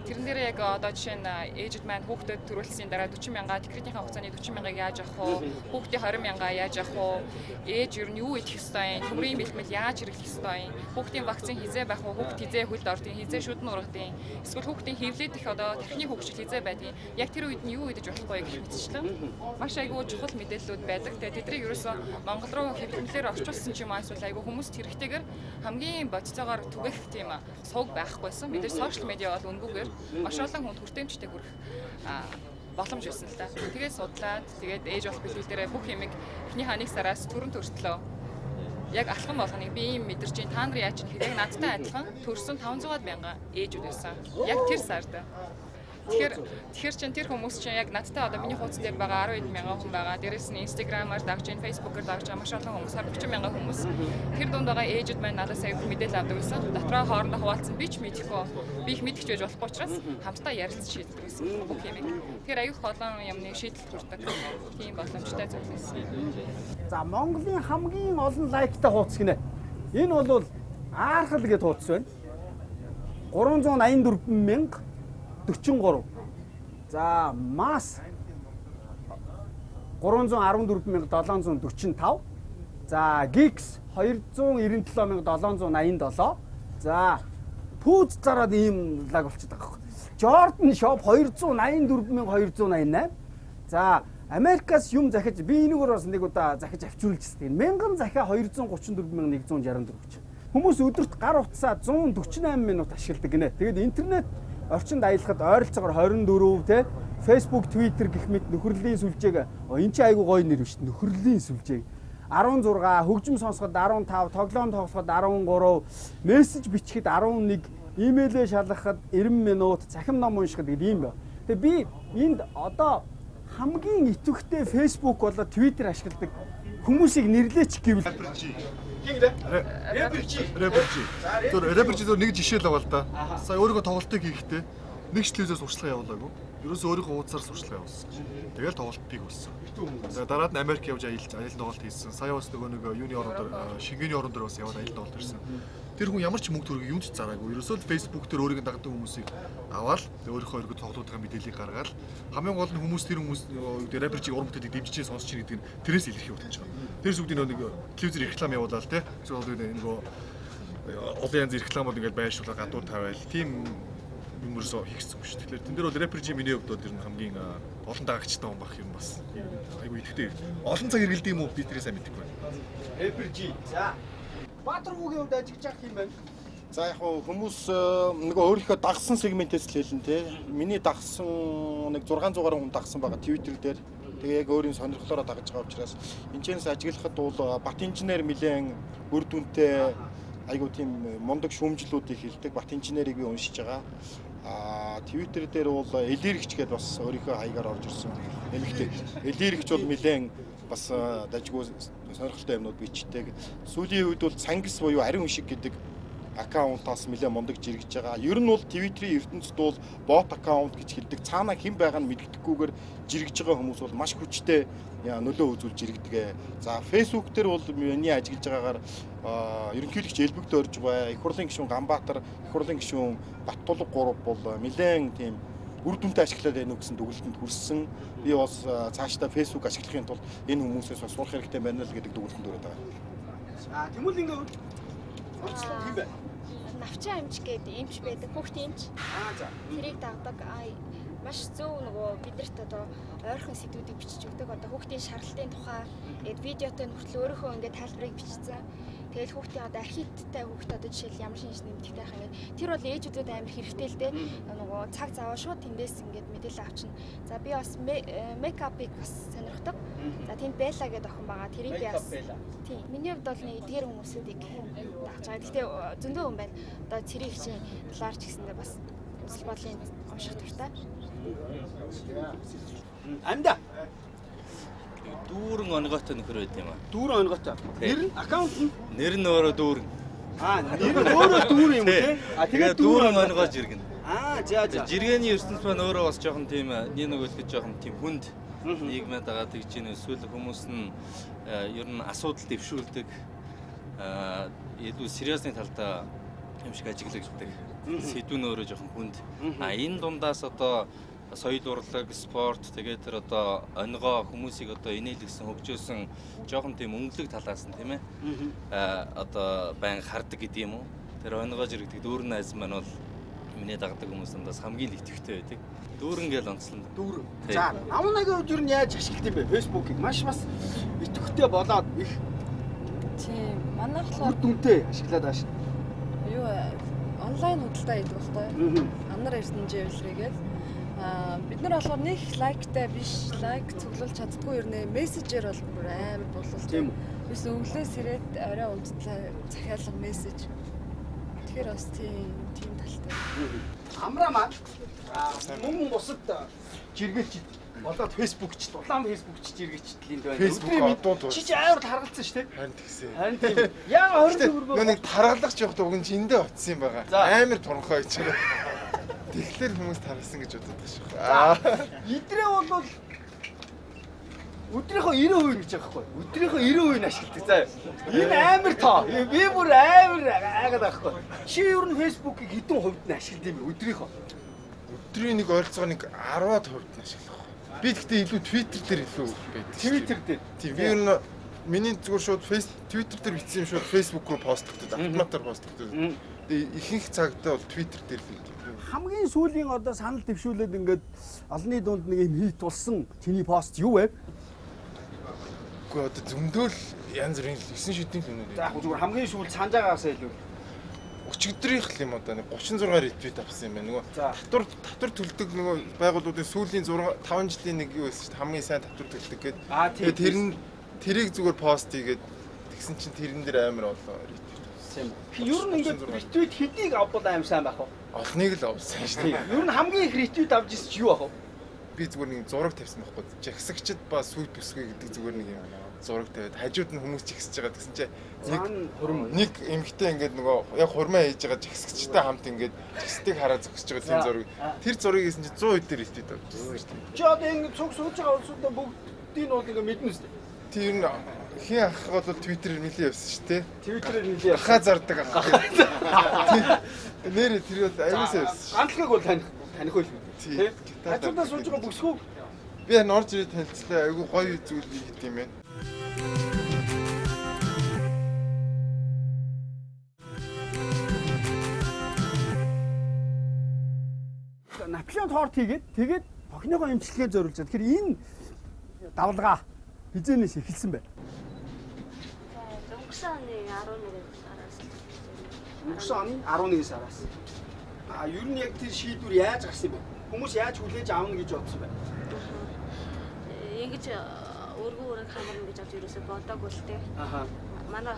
тэрэн дээр яг одоо жишээ нь ээжид маань хүүхдэд төрүүлсийн дараа 40 мянга декретийнхаа хугацааны 40 мянгаыг яаж авах вэ? Хүүхдийн 20 мянга яаж авах вэ? Ээж ер нь юу идэх ёстой юм? Төмрийн бэлтгэл яаж хэрэглэх ёстой юм? Хүүхдийн вакцин хизээ байх уу? Хүүхд хизээ хөлд ордгийг, хизээ шүдэн ургадгийг, эсвэл хүүхдийн хөвлөд их одоо техник хөгжил хизээ байдгийг. Яг тэр үед нь юу идэж болохгүй гэх мэтчлэн маш айгүй чухал мэдээллүүд байдаг. Тэгээд тэднийг ерөөсөө Монгол руу хэвлэмжлэр орчуулсан ч юм аа эсвэл айгүй хүмүүст хэрэгтэйгээр хамгийн бодцоогоор түгэх тийм сувг байхгүйсэн. Мэдээж сошиал медиа бол үнгүүгээр маш олон хүнд хүртээмжтэй хүрэх боломж байсан л да. Тэгээд судлаад тэгээд ээж болох бэлтгэл дээр бүх юмыг эхнийхээ 1 сараас төрөн төртлөө яг алхам болгоныг би ийм мэдэрч ин та нар яаж ч хэрэг надтай адилхан төрсөн 500 мянган ээжүүд байсан. Яг тэр сард. Тэгэхээр чин тэр хүмүүс чинь яг надтай одоо миний хуудас дээр байгаа 12 мянган хүн байгаа. Дээрээс нь Instagram-аар дагж, Facebook-оор дагж маш олон хүмүүс 40 мянган хүмүүс. Тэр дунд байгаа ээжүүд маань надаас аяг мэдээлэл авдаг байсан. Дотроо хоорондоо хуваалцсан би ч мэдэхгүй. Би их мэдчих байж болохгүй учраас хамтдаа ярилцж шийддэг байсан бүх юмыг. Тэгэхээр аяг олон юмны шийдэл хүрдэг. Тийм боломжтой зүйл байсан. За Монголын хамгийн олон лайктай хуудас гинэ. Энэ бол Аархал гэдэг хуудас байна. 384,043. За Мас 314745. За Geeks 297787. За Pooz зараад ийм лаг болчиход байгаа юм. Jordan Shop 284288. За Америкаас юм захиж би энэгээр бас нэг удаа захиж авчруулчихсан. 1000 захиа 234164 гэж. Хүмүүс өдөрт гар утсаа 148 минут ашигладаг гинэ. Тэгээд интернет орчинд аялахад ойролцоогоор 24 те Facebook, Twitter гэх мэт нөхрөлийн сүлжээг энэ чи айгуу гоё нэр биш нөхрөлийн сүлжээг 16, хөгжим сонсоход 15, тоглоом тоглоход 13, мессеж бичлэхэд 11, имэйлээ шалгахад 90 минут, цахим ном уншихад гэдэг юм байна. Тэгээ би энд одоо хамгийн идэвхтэй Facebook болоо Twitter ашигладаг хүмүүсийг нэрлээч гэвэл Рэперчи зөв нэг жишээ л байгаа л да. Сая өөрийнхөө тоглолтыг хийхдээ нэг ч телевизээс сурчлага явуулаагүй. Ерөөсөө өөрийнхөө уудсаар сурчлага явуулсан. Тэгэл тоглолтыг болсон. За дараад нь Америк явж аялал тоглолт хийсэн. Сая бас нөгөө нэг юуны орон дээр Шенгений орон дээр бас яваад аялал тоглолт ирсэн. Тэр хүн ямар ч мөнгө төгрөг юунд ч зараагүй. Ерөөсөө Facebook дээр өөрийг дагдаг хүмүүсийг аваад өөрийнхөө өргөд тоглоотын мэдээллийг гаргаад хамгийн гол нь хүмүүс тэр хүмүүс рэперчиг уран бүтээлийг дэмжиж сонсч чинь гэдэг нь тэрээс илэрхий болж байгаа. Тэрс үгдийн нэг телевизээр реклам явуулаад те. Зөвхөн нөгөө олон янз рекламууд ингээд байршуулаад гадуур тавиал тийм юмрсоо хийгсэн юм шүү. Тэгэхээр тэн дээр бол рэперчи миний хувьд тэр нь хамгийн олон дагагчтай хүн бах юм бас. Айгу идэвхтэй. Олон цаг хэргэлдэв юм уу би тэрээ сайн мэдэхгүй байна. рэперчи. За Баатаргуугийн хувьд ажиглаж явах юм байна. За яг хүмүүс нөгөө өөрийнхөө дагсан сегментээс л хэлэн те. Миний дагсан нэг 600 гаруй хүн дагсан байгаа Twitter дээр. Тэгээ яг өөрийн сонирхлоороо дагаж байгаа учраас энэчнээс ажиглахад бол бат инженер нэлээд үр дүнтэй айгуу тийм мундаг шүүмжлүүдийг хэлдэг бат инженерийг би уншиж байгаа. Twitter дээр бол элирэгч гэдээ бас өөрийнхөө хаягаар орж ирсэн. Эмэгтэй. Элирэгч бол нэлээд бас дажгүй сонирхолтой юмнууд бичдэг. Сүүлийн үед бол Цангис буюу Ариун шиг гэдэг аккаунтаас нэлээд мундаг жиргэж байгаа. Ер нь бол Twitter-ийн ертөнцид бол бот аккаунт гэж хэлдэг. Цаана хэн байгаа нь мэддэггүйгээр жиргэж байгаа хүмүүс бол маш хүчтэй нөлөө үзүүлж жиргдэг. За Facebook дээр бол миний ажиглаж байгаагаар ерөнхийлөгч Элбэгт орж байгаа. Их хурлын гишүүн Ганбаатар, их хурлын гишүүн Баттулга 3 бол нэлээд тийм үр дүнтэй ашиглаад байна уу гэсэн дүгнэлтэнд хүрсэн. Би бас цаашдаа Facebook ашиглахын тулд энэ хүмүүсээс бас сурах хэрэгтэй байна л гэдэг дүгнэлтэнд хүрээд байгаа. Тэмүүл ингээд онцлог юм байна. Навчаа амж гэдэг эмч байдаг. Хүүхд эмч. За. Тэрийг дагдаг. Маш зөв нөгөө биднэрт одоо ойрхон сэдвүүдийг бичиж өгдөг. Одоо хүүхдийн шаргалтын тухай видеотой хүртэл өөрийнхөө ингээд тайлбарыг бичсэн. Тэгэл хүүхдийн одоо архитекттай хүүхд одоо жишээл ямар шинж нэмэгдэх байх ингээд тэр бол ээжүүдэд амар хэрэгтэй л дээ. Нөгөө цаг цаваа шууд тэндээс ингээд мэдээлэл авчна. За би бас мейкапыг бас сонирхдаг. За тэнд Белла гэдэг охин байгаа. Тэрийг би бас тийм. Миний хувьд бол нэг эдгээр хүмүүсүүдийг дагж байгаа. Гэхдээ зөндөө хүн байна. Одоо цэрэг хичээн талаар ч гэсэндээ бас үзэл бодлын унших дуртай. Анда. Дүүрэн онгойтой нөхөр байт юм аа. Дүүрэн онгойтой. Нэр нь аккаунт нь? Нэр нь өөрөө дүүрэн. Нэр нь өөрөө дүүрэн юм тий? Тэгээд дүүрэн онгой жиргэн. За. Жиргэний ертөнц маань өөрөө бас жоохон тийм нэг үлгэж жоохон тийм хүнд нийгмэд байгаа гэж чинь эсвэл хүмүүс нь ер нь асуудал дэвшүүлдэг илүү сериусны талдаа юм шиг ажиглагддаг. Сэдвүүн өөрөө жоохон хүнд. Энэ дундаас одоо соёл урлаг, спорт тэгээд тэр одоо онгоо хүмүүсийг одоо инээлгсэн хөгжөөсөн жоохон тийм өнгөлөг талаас нь тийм ээ. Одоо байн хардаг гэдэг юм уу? Тэр онгоо жиргдэг дүүрэн найз маань бол миний дагдаг хүмүүсээс хамгийн л идэвхтэй байдаг. Дүүрэн гээл онцлон. Дүүрэн. За, амунагийн хувьд юу нь яаж ашигладаг юм бэ? Facebook-ыг маш бас идэвхтэй болоод их тийм. Манай болохоор дүнтэй ашиглаад байгаа шин. Юу онлайн худалдаа хийдэг байхгүй. Амар эрдэнэ жийлрэгээд бид нар болохоор нэг лайктай биш, лайк цуглуулж чаддгүй ер нь мессежээр бол бүр амар болол тийм. Биш өглөөс ирээд орой унтдлаа захиалга мессеж. Тэгэхээр бас тийм талтай. Амраа маань мөн бусад жиргээч болоод фэйсбүүкч дулаан фэйсбүүкч жиргээчдлийн байна. Фэйсбүүк одоо чи амар таргалцсан шүү дээ. Харин тэгсэн. Харин тийм. Яа 20 төгрөг. Нэг таргалах жоох уг нь жиндээ утсан юм байгаа. Амар тунхай ч. Тэгэхээр хүмүүс таргалсан гэж боддог шүү. Идрээ бол өдрийнхөө 90% гэж байгаа хгүй. Өдрийнхөө 90% нь ашигладаг заа. Энэ амар тоо. Би бүр амар айгаад байхгүй. Чи ер нь фэйсбүүкийг хэдэн хувьд нь ашигладаг юм бэ өдрийнхөө? Өдрийн нэг ойролцоогоо нэг 10-аад хувьд нь ашиглах. Би гэхдээ илүү Twitter дээр илүү байдаг. Twitter дээр. Тийм би ер нь миний зүгээр шууд Twitter дээр бичсэн юм шууд Facebook руу постлогдод автоматар постлогдод. Тэгээ ихэнх цагтаа бол Twitter дээр л хамгийн сүүлийн одоо санал дэвшүүлээд ингээд олонний дунд нэг юм хийт тулсан чиний пост юу вэ? Гэхдээ одоо зөндөл янз бүрийн 9 шидийн хүмүүс. За яг зүгээр хамгийн сүүл санаж байгаагаас илүү өчигдрийнх л юм одоо нэг 36 ретвит авсан юм байна. Нөгөө татвар төлдөг нөгөө байгууллагуудын сүүлийн 5 жилийн нэг юу байсан шүү дээ. Хамгийн сайн татвар төлдөг гэдэг. Тэгээ тэрийг зүгээр пост хийгээд тэгсэн чинь тэрэн дээр амар болоо ретвит авсан юм. Ер нь ингээд ретвит хэдийг авбал амар сайн байх вэ? Олныг л авсан шүү дээ. Ер нь хамгийн их ретвит авч ирсэн чи юу ах вэ? Би зүгээр нэг зураг тавьсан байхгүй. Жагсагчд ба сүйт бүсгүй гэдэг зүгээр нэг юм зураг тавиад хажууд нь хүмүүс жигсэж байгаа гэсэн чинь нэг эмэгтэй ингээд нөгөө яг хурмаа хийж байгаа жигсэгчтэй хамт ингээд жигсдгийг хараад зогсож байгаа тийм зураг. Тэр зургийг хийсэн чинь 100 өдөр ретвит авчихсан. Чи одоо ингээд цуг сууж байгаа улсуудаа бүгдийг нь бол ингээд мэднэ үстэй. Тэр нь хин ах бол Twitter-ээр нэлээд явсан шүү дээ. Twitter-ээр нэлээд ахаа зардаг ах. Нэрээ тэр бол аюулсаа явсан. Ганцлыг бол таних үл. Тийм. Хажуудаа сууж байгаа бүсгүй. Би энэ орж ирээд танилцлаа. Айгу гоё зүйл хийд юм байна. Наполеон торт хийгээд тэгээд бохныгоо эмчилгээ зориулж байгаа. Тэгэхээр энэ давлгаа хизээнээс эхэлсэн бай. Өнгөрсөн оны 11 сараас. Өнгөрсөн оны 11 сараас. Ер нь яг тэр шийдвэр яаж гарсан бэ? Хүмүүс яаж хүлээж аавна гэж бодсон бэ? Ингэж өргөн хамарна гэж авч ерөөсөө бодоогүй л дээ. Манай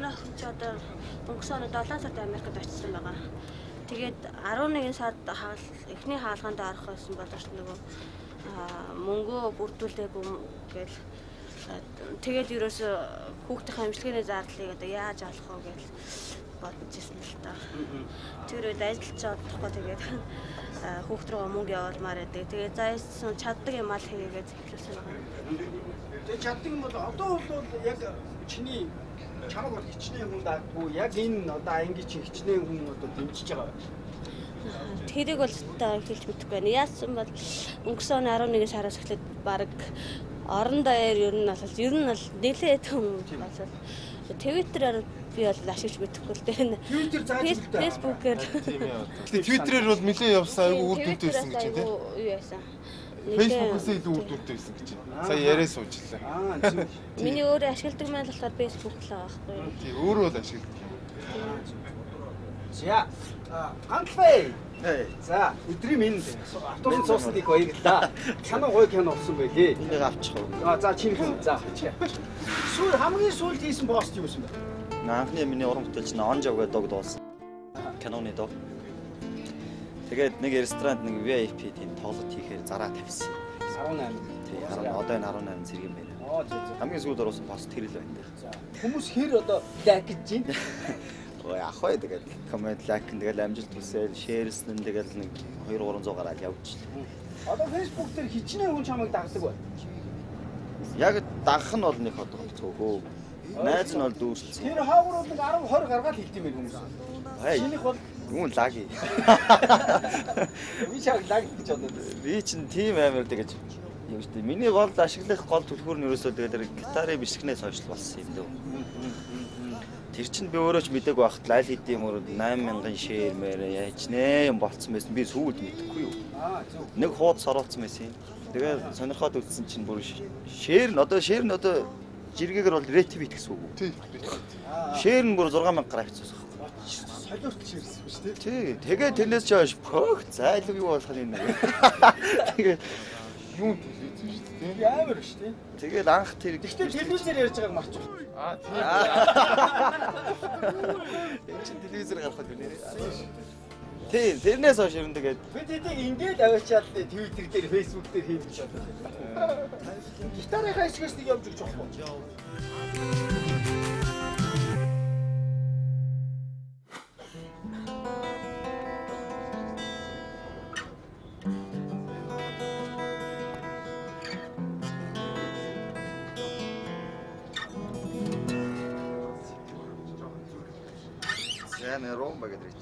охин ч одоо өнгөрсөн оны 7 сард Америкт очсон байгаа. Тэгээд 11 сард эхний хаалганд орох байсан боловч нөгөө мөнгөө бүрдүүлээгүй гэл тэгээд ерөөсөө хүүхдийн амжилтны зардлыг одоо яаж олох вэ гэж бодож ирсэн л та. Тэр үед ажиллаж чадахгүй тэгээд хүүхд рүү мөнгө явуулмаар байдаг. Тэгээд заасан чаддаг юм ал хийгээд эхлүүлсэн байгаа. Тэгээд чаддаг юм бол одоо бол яг чиний чамаг бол хичнээн хүн дааггүй яг энэ одоо ангийн чи хичнээн хүн одоо дэмжиж байгаа. Тэрийг бол та хэлж мэдэхгүй байна. Яасан бол өнгөрсөн 11 сараас эхлээд баг орон даяар ер нь бол нэлээд хүн болол Twitter-аар би бол ашиглаж мэдэхгүй л дээ. Twitter зааж мэдээ. Facebook-ээр. Twitter-ээр бол нэлээд явсан айгу үр дүнтэй байсан гэж тийм. Юу яасан. Facebook-ээс илүү үр дүнтэй байсан гэж. Сая яриа суучлаа. Тийм. Миний өөрөө ашигладаг маань болохоор Facebook л байгаа байхгүй. Тийм өөрөө л ашигладаг. За ганцлаа. За өдрийн минь автобус цуусныг баярлаа. Санаа гоё кино болсон байлээ. Энийг авчих уу? За чинхэн. За. Сүүл хамгийн сүүлд хийсэн пост юу байсан бэ? Анхны миний уран бүтээлч Онжав гэдэг дог дуулсан. Киноны дог. Тэгээд нэг ресторанд нэг VIP тийм тоглолт хийхээр зараа тавьсан. 18. Тийм одоо энэ 18 зэрэг юм байна. Хамгийн сүүлд оруулсан пост тэр л байна. За. Хүмүүс хэр одоо лайк гэж байна? Яах вэ тэгээд коммент лайк тэгэл амжилт хүсэл шеэрлсэн тэгэл нэг 200-300 гараад явчихлаа. Одоо Facebook дээр хичнээн хүн чамайг дагдаг бай. Яг дагах нь бол нэг хот цөөхөө. Найз нь бол дүүрэлсэн. Тэр хаагур бол 10 20 гаргаад хэлт юм байна хүмүүс. Чинийх бол юм лаги. Би чаг лаг гэж бодод. Би чинь тийм амар тэгэж юм шүү дээ. Миний гол ашиглах гол түлхүүр нь ерөөсөө тэгээд гитарын бишгнээс хойшлол болсон юм дөө. Тэр чинь би өөрөө ч мдэггүй байхад лайл хийдэм өөр 8000 шеэр мээр яаж нэ юм болцсон байсан. Би сүүлд мэдэхгүй юу. Нэг хуудас оруулсан байсан юм. Тэгээ сонирхоод үзсэн чинь бүр шеэр нь одоо жиргэгээр бол ретвит гэсэн үг үү? Тийм. Шеэр нь бүр 6000 гараа хийчихсэн. Солиорт шеэрсэн шүү дээ. Тий. Тэгээ тэрнээс ч хойш пөх зайлгүй юу болох юм нэг. Тэгээ Юу телевиз шүү дээ. Амар шүү дээ. Тэгээд анх тэр гэхдээ телевизээр ярьж байгааг марч байна. Тийм. Энэ чинь телевизээр гарахад юу нэрээ. Тийм, тэрнээс хойш юм тэгээд би тэдийг ингээд аваачаад Twitter дээр, Facebook дээр хийх гэж бодлоо. Гитарын хайшгаас нэг явж өгч болохгүй. Яна ромба гэдэг.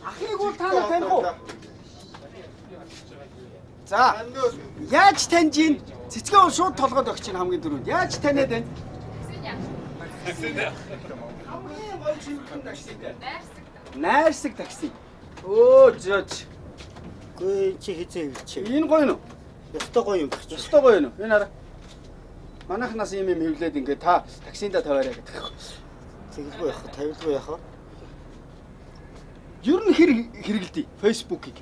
Ахыг бол та нар таних уу? За. Яаж таньж ийн? Цэцгээ бол шууд толгойд өгч чинь хамгийн дөрөв. Яаж таниад байна? Хамгийн гол шинхэн такситэй. Найрсаг такси. Өө зөөж. Гүй чи хизээ хэлчих. Энэ гоё юу? Ёстой гоё юм багч. Ёстой гоё юу? Энэ хараа. Манайхнаас юм хөвлөөд ингээ та таксиндаа тавиараа гэдэг. Тэгэлгүй яах вэ? Тавилгүй яах вэ? Ер нь хэрэгэлдэй Facebook-ыг.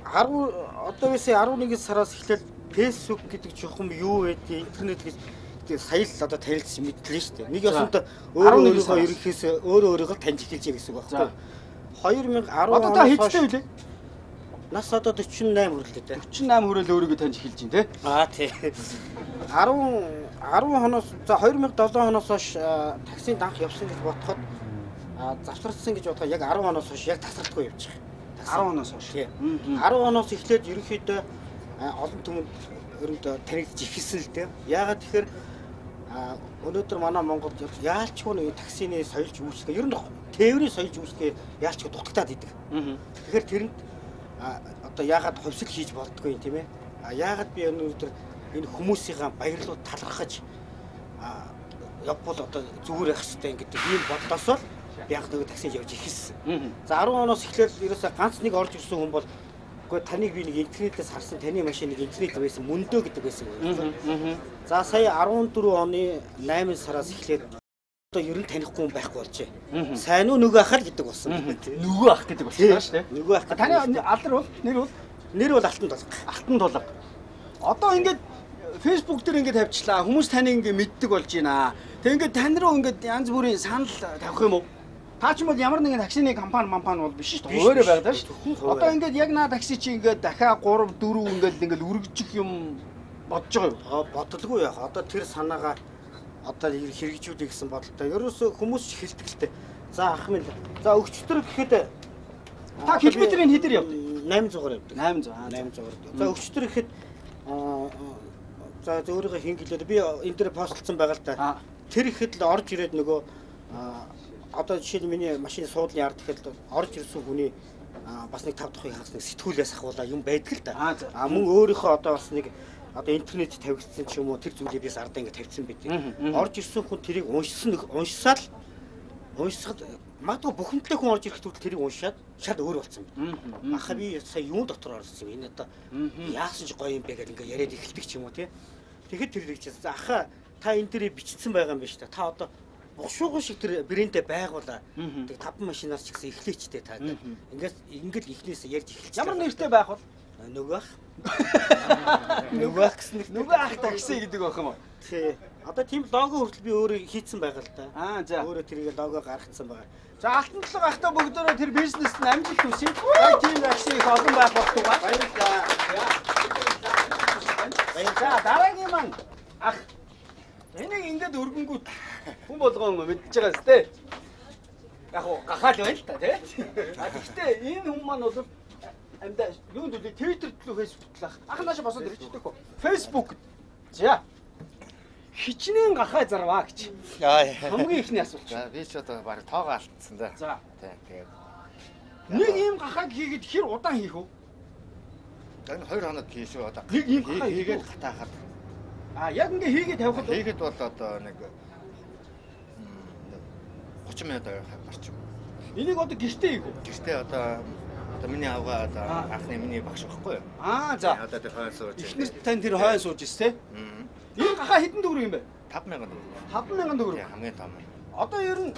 10 одоо вэсээ 11 сараас эхлээл Facebook гэдэг чухам юу гэдэг интернет гэж сая л одоо танилцж мэдлээ шүү дээ. Нэг ёсонтой өөрөө ерөнхийдөөс өөрийгөө таньж эхэлж байгаа гэсэн үг байна. 2010 одоо та хэдтэй вүлээ? Нас одоо 48 хүрлээ дээ. 48 хүрэл өөрийгөө таньж эхэлж байна те. Тий. 10 хоноос за 2007 хоноос хойш таксинд анх явсан гэж бодоход завсарсан гэж бодоход яг 10 хоноос хойш яг тасралтгүй явж байгаа. 10 хоноос хойш. Тий. 10 хоноос эхлээд ерөнхийдөө олон түмэнд өрөндөө танигдж ихсэн л дээ. Яагаад тэгэхээр өнөөдөр манай Монголд яалчгүй нэг таксины соёлж үүсгэх ер нь тээврийн соёлж үүсгэх яалчгүй дутагтаад идэг. Тэгэхээр тэрэнд одоо яагаад хувьсэл хийж болдгоо юм тийм ээ. Яагаад би өнөөдөр энэ хүмүүсийн баярлалууд талархаж явбал одоо зүгээр байх хэрэгтэй гэдэг ийм бодлосоо би анх нэг таксинд явж ихсэн. За 10 оноос эхлээд ерөөсөө ганц нэг орж ирсэн хүн бол үгүй таныг би нэг интернетээс харсан таны машиныг интернет байсан мөндөө гэдэг байсан. За сая 14 оны 8 сараас эхлээд одоо ер нь танихгүй хүн байхгүй болжээ. Сайн уу нөгөө ахал гэдэг болсон. Нөгөө ах гэдэг болсон шүү дээ. Нөгөө ах. Таны алдар бол нэр бол Алтан тулга. Алтан тулга. Одоо ингээд Facebook дээр ингээд тавьчлаа. Хүмүүс таныг ингээд мэддэг болж байна. Тэг ингээд тань руу ингээд янз бүрийн санал тавих юм уу? Та ч юм бол ямар нэгэн таксины компани бол биш шүү дээ. Өөрөө байгаад шүү. Одоо ингээд яг наа такси чи ингээд дахиад 3 4 ингээд үргэлжих юм бодож байгаа юу? Бодлого яах. Одоо тэр санаагаа одоо хэрэгжүүлэх гэсэн бодолтой. Ерөөсөө хүмүүс ч хэлтгэлтэй. За ах минь. За өчтөр гэхэд та километрийн хэдэр явдаг? 800-аар явдаг. 800. За өчтөр гэхэд за өөрийнхөө хин гэлээд би энэ дээр постлцсан байгаа л да. Тэр ихэд л орж ирээд нөгөө одоо жишээл миний машины суудлын ард ихэд орж ирсэн хүний бас нэг 5 дахь хагас нэг сэтгүүлээс ахуулаа юм байдаг л да. Мөн өөрийнхөө одоо бас нэг одоо интернет тавигдсан ч юм уу тэр зүйлээ бис ардаа ингэ тавьсан байдаг. Орж ирсэн хүн тэрийг уншсаад магадгүй бухимдалтай хүн орж ирэхэд тэрийг уншаад шал өөр болсон байна. Аха би сая юун дотор орсон юм. Энэ одоо яасан ч гоё юм бэ гэдэг ингээ яриад эхэлдэг ч юм уу тий. Тэгэхэд тэр хэлж байгаа. Аха та энэ дээрээ бичсэн байгаа юм байна шүү дээ. Та одоо бушууган шиг тэр брэндээ байгуулаа. Тэг 5 машинаас ч гэсэн эхлэечтэй та. Ингээд эхнээс ярьж эхэлж. Ямар нэртэй байх бол нөгөө ах. Нөгөө ах гэсэн нөгөө ах такси гэдэг байх юм уу? Тий. Одоо тийм лого хүртэл би өөрөө хийцэн байгаа л да. За. Өөрөө тэрийг лого гаргацсан байгаа. За алтан тулга ахтай бүгдөө тэр бизнест нь амжилт хүсье. Яг тийм такси их олон байх болтугай. Баярлалаа. За дараагийн маань ах энийг ингээд өргөнгүүт хүн болгоом мэдчихэж байгаа зү тэ. Яг уу гахаал байна л та тий. Гэхдээ энэ хүн маань бол амдаа юунд үлээ Twitter төлөө Facebook төлөх. Ах наашаа босоод ирчихдэг хөө. Facebook. За. Хичнээн гахаа зарваа гэж. Хамгийн ихний асуулт. За би ч одоо баг тоогоо алдсан да. За. Тэгээд нэг ийм гахааг хийгээд хэр удаан хийх вэ? энэ 2 хоног хийшүү одоо. Нэг ийм гахаа хийгээд хатаахад. Яг ингээ хийгээд тавихад хийгээд бол одоо нэг 30 минут гарч юм. Энийг одоо гэртээ хийх үү? Гэртээ одоо миний авгаа одоо анхны миний багш байхгүй юу? За. Одоо тэр хойно сууж. Эхнэр тань тэр хойно сууж ирсэн те. Энэ гахаа хэдэн төгрөг юм бэ? 5000 төгрөг. 5000 төгрөг. Хамгийн том. Одоо ер нь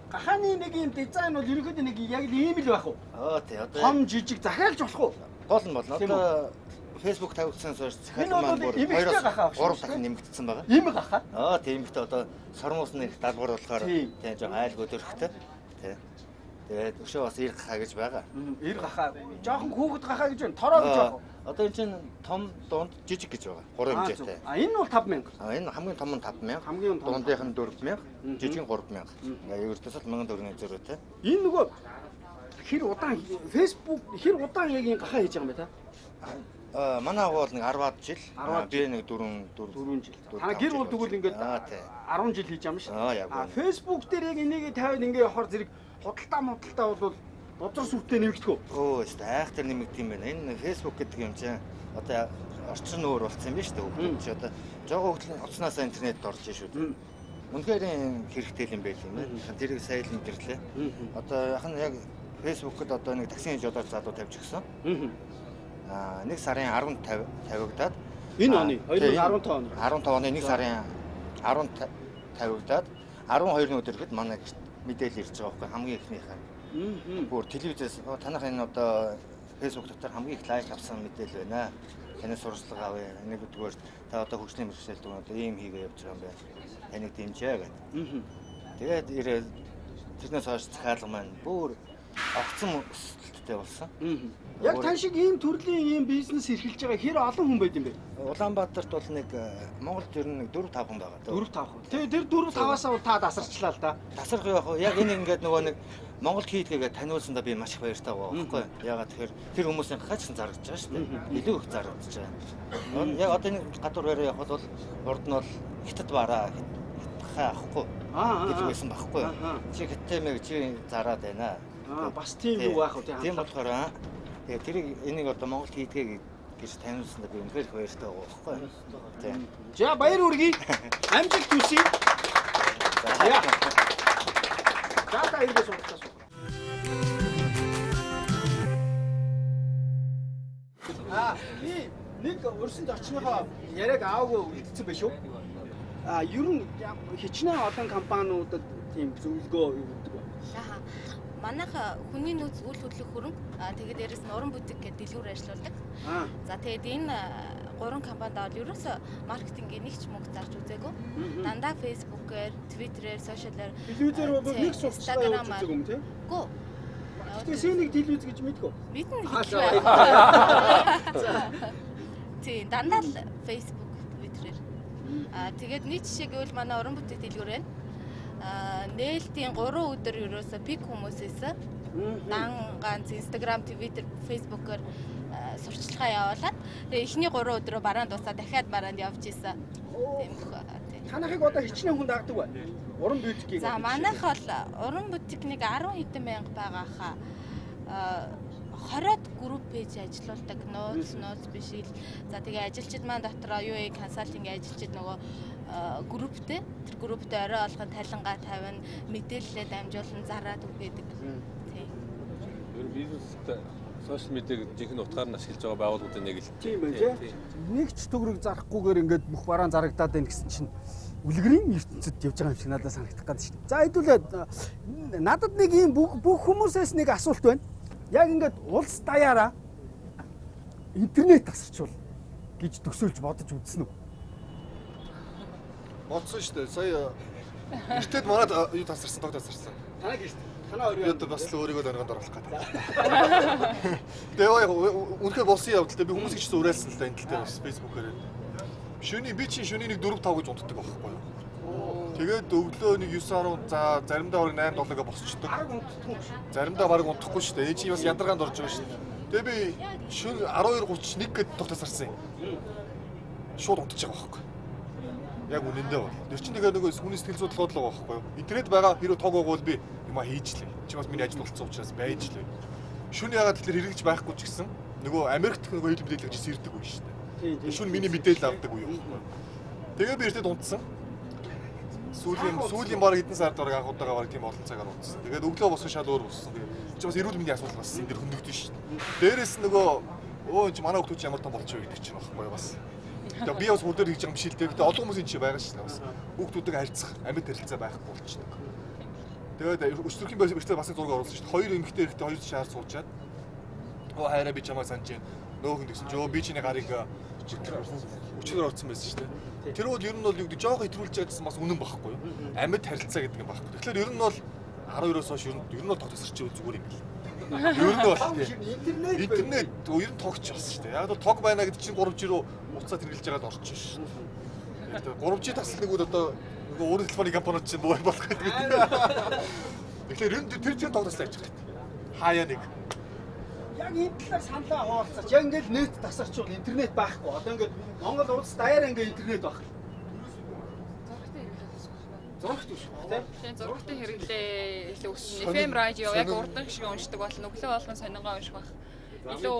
гахааны нэг юм дизайн бол ерөнхийдөө нэг яг ийм л байх уу? Тий одоо том жижиг захиалж болох уу? Гол нь болно. Одоо Facebook тавигдсан сууж захиалга маань бүр 3 дахин нэмэгдсэн байгаа. Ийм гахаа? Тийм ихтэй одоо сормуусны даалгавар болохоор тий жоо айлгууд өрхтэй. Тий. Тэгээд өшөө бас 90 гахаа гэж байгаа. 90 гахаа. Жохон хүүхэд гахаа гэж байна. Тороо гэж байна. Одоо энэ чинь том дунд жижиг гэж байгаа. 3 хэмжээтэй. Энэ бол 5000. Энэ хамгийн том нь 5000. Хамгийн том. Дундынх нь 4000, жижиг нь 3000. Ингээ ердөөсөө 1000 төгрөгийн зөрүүтэй. Энэ нөгөө хэр удаан Facebook хэр удаан яг энэ гахаа хийж байгаа юм бэ та? Манай агуу бол нэг 10-аад жил. Би нэг 4 жил. Та гэр бол тэгвэл ингээд 10 жил хийж байгаа юм шүү. Facebook дээр яг энийг тавиад ингээ явахаар зэрэг худалдаа модалдаа бол Додроо сүртэй нэмэгдэх үү? Өө айхтар нэмэгдэх юм байна. Энэ Facebook гэдэг юм чинь одоо орчин өөр болсон юм байна шүү дээ. Хүүхдүүд чи одоо жоо хүүхдийн утаснаас интернет орж шүү дээ. Үнэхээр хэрэгтэй юм байл юм байна. Тэрийг сайн л мэдэрлээ. Одоо яг Facebook-д одоо нэг таксиний жолооч залуу тавьж гисэн. Нэг сарын 10 тавигдаад энэ оны 2015 оны 15 оны 1 сарын 10 тавигдаад 12-ны өдөр гээд манай мэдээлэл ирж байгаа байхгүй хамгийн ихнийхээ. Бүр телевизээс танах энэ одоо Facebook дотор хамгийн их лайк авсан мэдээлэл байна. Таны сурчлага авъя. Нэг өдгөөр та одоо хөгжлийн мэргэжил дүн одоо ийм хийгээ явж байгаа юм байна. Таныг дэмжээ гэдэг. Тэгээд ирээд тэрнээс хойш захиалга маань бүр огцон өсөлттэй болсон. Яг тань шиг ийм төрлийн ийм бизнес эрхэлж байгаа хэр олон хүн байд юм бэ? Улаанбаатарт бол нэг Монголд ер нь нэг 4-5 хүн байгаа. 4-5 хүн. Тэгээ тэр 4-5-аас та дасарчлаа л да. Тасрах яг яг энэ ингээд нөгөө нэг Монголд хийдгээгээ таниулсандаа би маш их баяртай байгаа байхгүй юу? Ягаад тэгэхээр тэр хүмүүсийн хачсан зарагдаж байгаа шүү дээ. Илүү их зарагдаж байгаа. Яг одоо энэ гадуур бараа явахад бол урд нь бол хятад бараа хай ахгүй. гэж байсан байхгүй юу? Чи хэтэмэг чи зараад байна. Бас тийм юу байх вэ? Тийм болохоор тэгээ тэрийг энийг одоо Монголд хийдгээ гэж таниулсандаа би үнэхээр баяртай байгаа байхгүй юу? Тийм. За баяр үргэе. Амжилт хүсье. За та ингээс уучлаа. Би нэг өрсөнд очныхоо яриаг аавгүй үлдсэн байх шүү. Ер нь хичнээн олон компаниудад тийм зөвлөгөө өгдөг байна. Манайх хүний нөөц үйл хөдлөх хөрөнгө тэгээд дээрэс нь уран бүтэг гэдэг дэлгүүр ажиллаулдаг. За тэгээд энэ 3 компанид бол ерөөсөө маркетингийн нэг ч мөнгө зарж үзээгүй. Дандаа Facebook-ээр, Twitter-ээр, сошиалаар телевизээр бол нэг сурталчилгаа үздэг юм тийм? Гүү. Тэгээд сэнийг телевиз гэж мэдгүй. Мэднэ хэлээ. Тийм, дандаа л Facebook, Twitter-ээр. Тэгээд нэг жишээ гэвэл манай уран бүтээх дэлгүүр байна. Нээлтийн 3 өдөр ерөөсө пик хүмүүсээс дан ганц Instagram, Twitter, Facebook-оор сурчлагаа явуулаад тэгээ эхний 3 өдрөө бараанд дуусаад дахиад бараанд явж исэн. Тийм бохоо. Танахыг одоо хичнээн хүн дагдаг бай. Уран бүтгийг. За манайх бол уран бүтэг нэг 10 хэдэн мянга байгаа хаа. 20-од групп пэйж ажиллаулдаг. Нууц биш ил. За тэгээ ажилчид маань дотроо UA консалтингийн ажилчид нөгөө групптэй. Тэр групптэй орой олгон талингаа тавина, мэдээлэлээ дамжуулан зараад үгээдэг. Тийм. Ер нь бизнестэй сошиал медиаг жинхэнэ утгаар нь ашиглаж байгаа байгууллагуудын нэг л. Тийм байна тийм. Нэг ч төгрөг зарахгүйгээр ингээд бүх бараан зарагдаад байна гэсэн чинь үлгэрийн ертөнцид явж байгаа юм шиг надад санагдах гэдэг чинь. За хэдүүлээ надад нэг юм бүх хүмүүсээс нэг асуулт байна. Яг ингээд улс даяараа интернет тасарчвал гэж төсөөлж бодож үзсэн үү? Бодсон шүү дээ. Сая эртэд манад юу тасарсан, дог тасарсан. Танаа гэж танаа өөрөө бас л өөрийгөө дөргөнд оруулах гэдэг. Тэгээ үнэхээр болсон явдалтай би хүмүүсийг ч уриалсан л да энэ тал дээр бас Facebook-оор. Би чинь шөнийн нэг 4-5 гэж унтдаг байхгүй юу? Тэгээд өглөө нэг 9-10 за заримдаа бараг 8-7-га босчдөг. Заримдаа бараг унтахгүй шүү дээ. Энд чинь бас ядаргаанд орж байгаа шүү дээ. Тэгээ би шөнө 12:31 гээд дог тасарсан юм. Шууд унтж байгаа байхгүй. Яг үнэндээ бол. Тэр чинь тэгээ нөгөө хүний сэтгэл судлал байгаа байхгүй юу? Интернет байгаа хэрэв тог байгуул би юм хийж лээ. Чи бас миний ажил болцсон учраас байж лээ. Шөнө ягаад тэгэхээр хэрэгж байхгүй ч гэсэн нөгөө Америкт нөгөө хэл мэдээлэл гэж ирдэг үе шүү дээ. Шөнө миний мэдээлэл авдаг үе байхгүй юу? Тэгээ би эртэд унтсан. Сүүлийн баг хэдэн сард бараг анхудаага бараг тийм олон цагаар унтсан. Тэгээд өглөө босох шал өөр болсон. Тэгээд чи бас эрүүл мэндийн асуудал бас энэ дэр хөндөгдөн шүү дээ. Дээрээс нөгөө өө чи манай хүмүүс ямар том болчих вэ гэдэг чинь байхгүй юу бас. Тэгээд би бас хурдээр хийж байгаа юм шиг л дээ. Гэтэ олон хүмүүс энэ чи байгаа шүү дээ бас. Хүүхдүүдийг харьцах, амьд харилцаа байхгүй болчихно. Тэгээд өчтөрхийн бэрхтээ бас зураг оруулсан шүү дээ. Хоёр эмэгтэй эрэгтэй хоёр шаар суучаад оо хайраа би чамайг санаж байна. Нөөхөн гэсэн чи өө би чиний гарыг өчнөр орцсон байсан шүү дээ. Тэр бол ер нь бол юу гэдэг жоох итрүүлж байгаадсан бас үнэн байхгүй юу? Амьд харилцаа гэдэг юм байхгүй. Тэгэхээр ер нь бол 12-оос хойш ер нь бол тог тасарч зүгээр юм бэл. Ер нь бол интернет ер нь тогч бас шүү дээ. Яг бол тог байна гэдэг чинь 3G руу уцаад хэрэглэж байгаад орчих шүү дээ. 3G тасал нэгүүд одоо нөгөө өөрийн телефоны компаниуд чинь боо болох гэдэг. Тэгэхээр ер нь тэр чинь тог таслаа ажиг хэрэгтэй. Хаяа нэг. Яг энэ талаар саналаа хуваалцаач. Яг ингээд нэт тасарчвал интернет байхгүй. Одоо ингээд Монгол улс даяар ингээд интернет баг. зурагт биш үү те? Тийм зурагтай хэрэглээ илүү өссөн. FM радио яг урдах шиг уншдаг болно. Өглөө болгон сонингоо унших бах. Илүү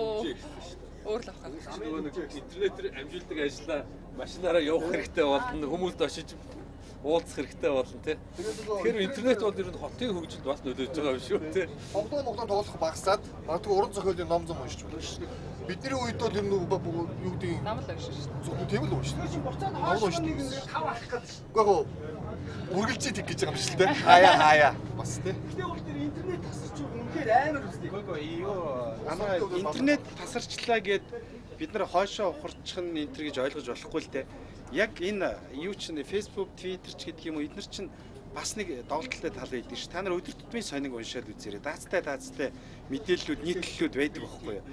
өөр л авах. Нөгөө нэг интернетээр амжилттай ажиллаа машинаараа явах хэрэгтэй болно. Хүмүүст очиж уулзах хэрэгтэй болно тий. Тэгэхээр интернет бол ер нь хотын хөгжилд бас нөлөөж байгаа юм шүү тий. Монголын тоглох багасаад магадгүй уран зохиолын ном зам уншиж байна шүү. Бидний үед бол ер нь юу гэдэг нам л уншиж шүү. Зөвхөн тийм л уншиж. Нам уншиж. Тав алах гэдэг шүү. Гэхдээ үргэлжлээд их гэж байгаа юм шүү дээ. Хаяа. Бас тий. Гэтэ өөр тэр интернет тасарч үнэхээр амар үстэй. Юу манай интернет тасарчлаа гэд бид нар хойшоо ухарчих нь энэ гэж ойлгож болохгүй л дээ. Яг энэ юу ч нэ Facebook, Twitter ч гэдэг юм уу эдгээр чинь бас нэг доголдолтой тал байдаг ш. Та нар өдөр тутмын сониг уншаад үзээрэй. Даацтай мэдээллүүд, нийтлэлүүд байдаг байхгүй юу?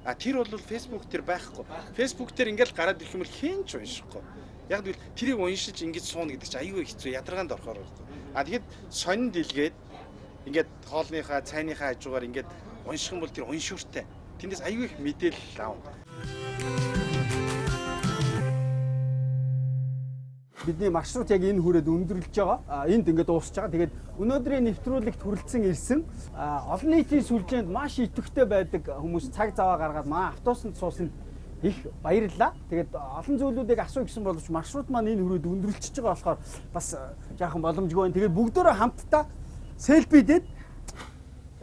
А тэр бол Facebook тэр байхгүй. Facebook тэр ингээл гараад ирэх юм бол хэн ч уншихгүй. Яг л тэрийг уншиж ингэж сууна гэдэг чинь аюу хэцүү ядаргаанд орохоор байна. А тэгэхэд сонин дэлгээд ингээд хоолныхаа, цайныхаа хажуугаар ингээд унших юм бол тэр уншууртай. Тэндээс аюу их мэдээлэл аав. Бидний маршрут яг энэ хүрээд өндөрлөж байгаа. Энд ингээд дуусч байгаа. Тэгээд өнөөдрийн нэвтрүүлэгт хүрэлцэн ирсэн олон нийтийн сүлжээнд маш идэвхтэй байдаг хүмүүс цаг заваа гаргаад манай автобусанд суусан их баярлалаа. Тэгээд олон зүйлүүдийг асуу гэсэн боловч маршрут маань энэ хүрээд өндөрлөж байгаа болохоор бас жаахан боломжгүй байна. Тэгээд бүгдөө хамтдаа селфи дээд.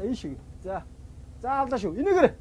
Энэ шиг. За. За авлаа шүү. Энийгэр.